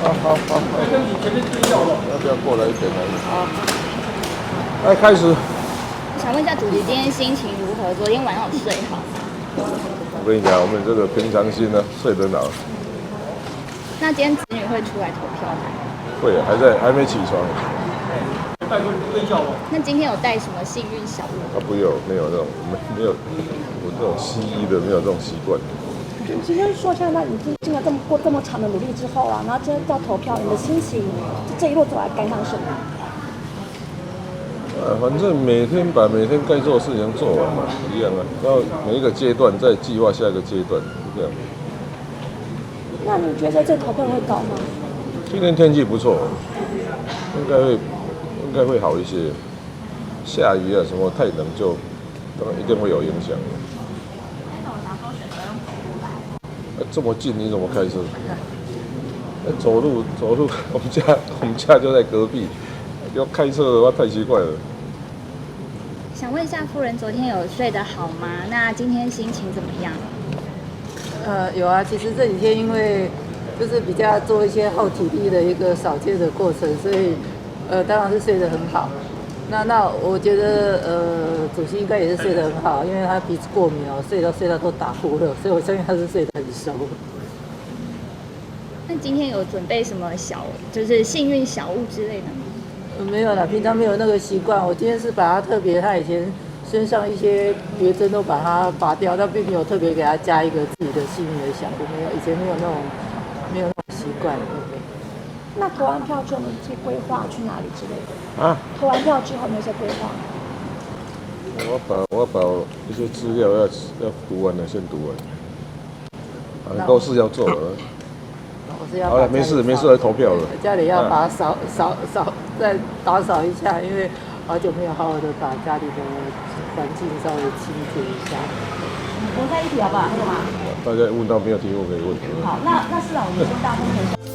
好，要不要过来一点来？来开始。想问一下主席，今天心情如何？昨天晚上有睡好吗？我跟你讲，我们这个平常心呢，睡得好。那今天子女会出来投票吗？会，还没起床。那今天有带什么幸运小物？没有那种，没有我这种西医的没有这种习惯。其实说一下，那你经过这么长的努力之后啊，然后今天到投票，你的心情这一路走来感想什么？反正每天把每天该做的事情做完嘛，一样啊。然后每一个阶段再计划下一个阶段，是这样。那你觉得这投票会高吗？今天天气不错，应该会好一些。下雨啊什么太冷就当然一定会有影响。这么近你怎么开车？走路，我们家就在隔壁，要开车的话太奇怪了。想问一下夫人，昨天有睡得好吗？那今天心情怎么样？有啊，其实这几天因为就是比较做一些耗体力的一个扫街的过程，所以当然是睡得很好。那我觉得主席应该也是睡得很好，因为他鼻子过敏哦，睡到都打呼了，所以我相信他是睡得很熟。那今天有准备什么就是幸运小物之类的吗？没有啦，平常没有那个习惯。我今天是把他他以前身上一些别针都把它拔掉，但并没有特别给他加一个自己的幸运的小物，没有，以前没有那种习惯。那投完票之后，你有规划去哪里之类的？啊？投完票之后，你有些规划？我要把一些资料要读完了，先读完。很多事要做了。好了，没事，来投票了。家里要把它再打扫一下，因为好久没有好好的把家里的环境稍微清洁一下。我再一题好不好？那个吗？大家问到没有题目可以问。好，那市长，我们先大风